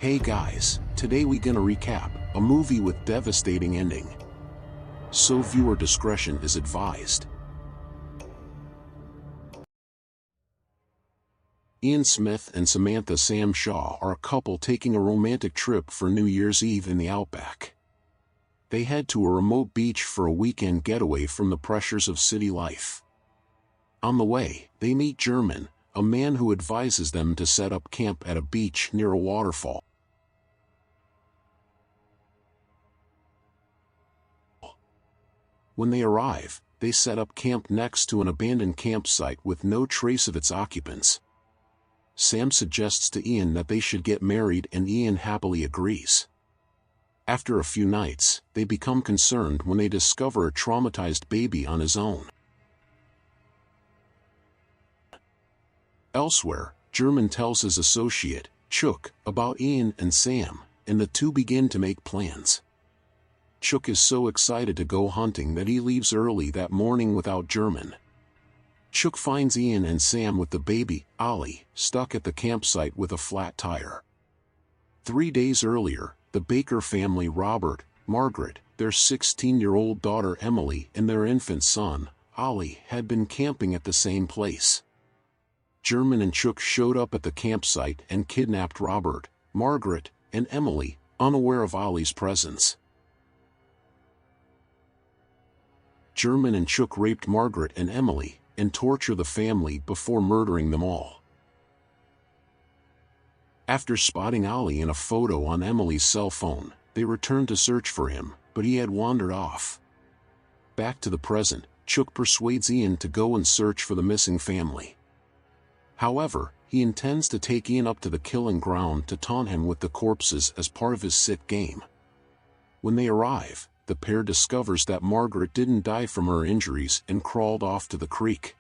Hey guys, today we gonna recap a movie with devastating ending. So viewer discretion is advised. Ian Smith and Samantha Sam Shaw are a couple taking a romantic trip for New Year's Eve in the Outback. They head to a remote beach for a weekend getaway from the pressures of city life. On the way, they meet German, a man who advises them to set up camp at a beach near a waterfall. When they arrive, they set up camp next to an abandoned campsite with no trace of its occupants. Sam suggests to Ian that they should get married, and Ian happily agrees. After a few nights, they become concerned when they discover a traumatized baby on his own. Elsewhere, German tells his associate, Chuck, about Ian and Sam, and the two begin to make plans. Chuck is so excited to go hunting that he leaves early that morning without German. Chuck finds Ian and Sam with the baby, Ollie, stuck at the campsite with a flat tire. 3 days earlier, the Baker family Robert, Margaret, their 16-year-old daughter Emily and their infant son, Ollie, had been camping at the same place. German and Chuck showed up at the campsite and kidnapped Robert, Margaret, and Emily, unaware of Ollie's presence. German and Chuck raped Margaret and Emily, and torture the family before murdering them all. After spotting Ollie in a photo on Emily's cell phone, they returned to search for him, but he had wandered off. Back to the present, Chuck persuades Ian to go and search for the missing family. However, he intends to take Ian up to the killing ground to taunt him with the corpses as part of his sick game. When they arrive, the pair discovers that Margaret didn't die from her injuries and crawled off to the creek.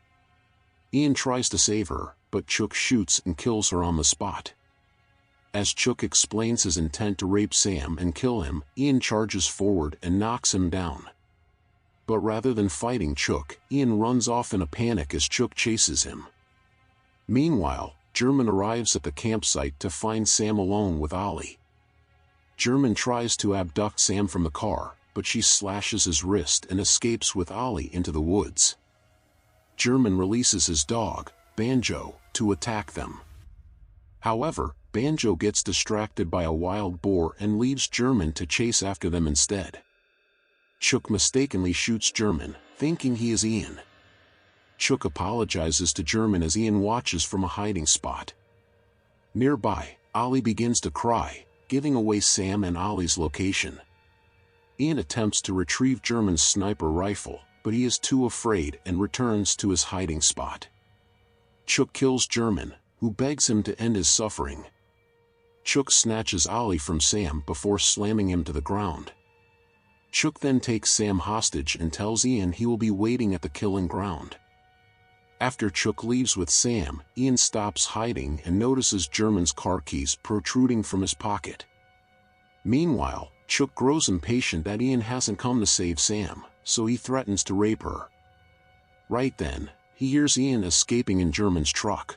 Ian tries to save her, but Chuck shoots and kills her on the spot. As Chuck explains his intent to rape Sam and kill him, Ian charges forward and knocks him down. But rather than fighting Chuck, Ian runs off in a panic as Chuck chases him. Meanwhile, German arrives at the campsite to find Sam alone with Ollie. German tries to abduct Sam from the car, but she slashes his wrist and escapes with Ollie into the woods. German releases his dog, Banjo, to attack them. However, Banjo gets distracted by a wild boar and leaves German to chase after them instead. Chuck mistakenly shoots German, thinking he is Ian. Chuck apologizes to German as Ian watches from a hiding spot. Nearby, Ollie begins to cry, giving away Sam and Ollie's location. Ian attempts to retrieve German's sniper rifle, but he is too afraid and returns to his hiding spot. Chuck kills German, who begs him to end his suffering. Chuck snatches Ollie from Sam before slamming him to the ground. Chuck then takes Sam hostage and tells Ian he will be waiting at the killing ground. After Chuck leaves with Sam, Ian stops hiding and notices German's car keys protruding from his pocket. Meanwhile, Chuck grows impatient that Ian hasn't come to save Sam, so he threatens to rape her. Right then, he hears Ian escaping in German's truck.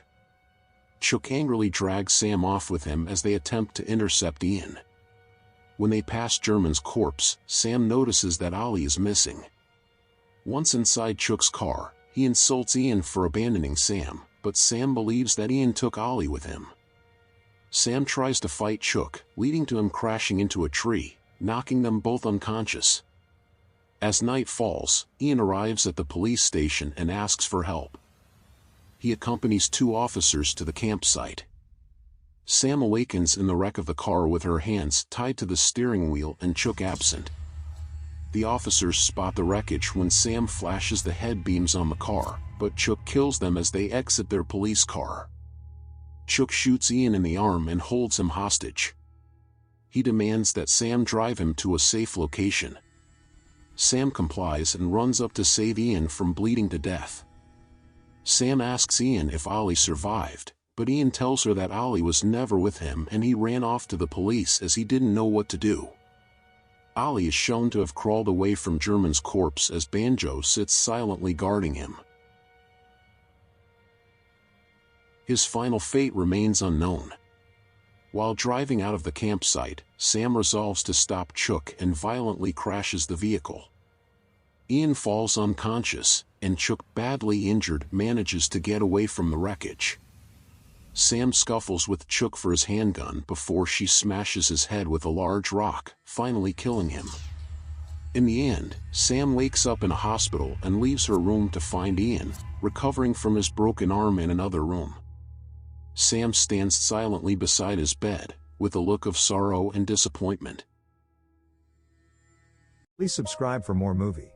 Chuck angrily drags Sam off with him as they attempt to intercept Ian. When they pass German's corpse, Sam notices that Ollie is missing. Once inside Chuck's car, he insults Ian for abandoning Sam, but Sam believes that Ian took Ollie with him. Sam tries to fight Chuck, leading to him crashing into a tree, knocking them both unconscious. As night falls, Ian arrives at the police station and asks for help. He accompanies 2 officers to the campsite. Sam awakens in the wreck of the car with her hands tied to the steering wheel and Chuck absent. The officers spot the wreckage when Sam flashes the head beams on the car, but Chuck kills them as they exit their police car. Chuck shoots Ian in the arm and holds him hostage. He demands that Sam drive him to a safe location. Sam complies and runs up to save Ian from bleeding to death. Sam asks Ian if Ollie survived, but Ian tells her that Ollie was never with him and he ran off to the police as he didn't know what to do. Ollie is shown to have crawled away from German's corpse as Banjo sits silently guarding him. His final fate remains unknown. While driving out of the campsite, Sam resolves to stop Chuck and violently crashes the vehicle. Ian falls unconscious, and Chuck, badly injured, manages to get away from the wreckage. Sam scuffles with Chuck for his handgun before she smashes his head with a large rock, finally killing him. In the end, Sam wakes up in a hospital and leaves her room to find Ian, recovering from his broken arm in another room. Sam stands silently beside his bed, with a look of sorrow and disappointment. Please subscribe for more movie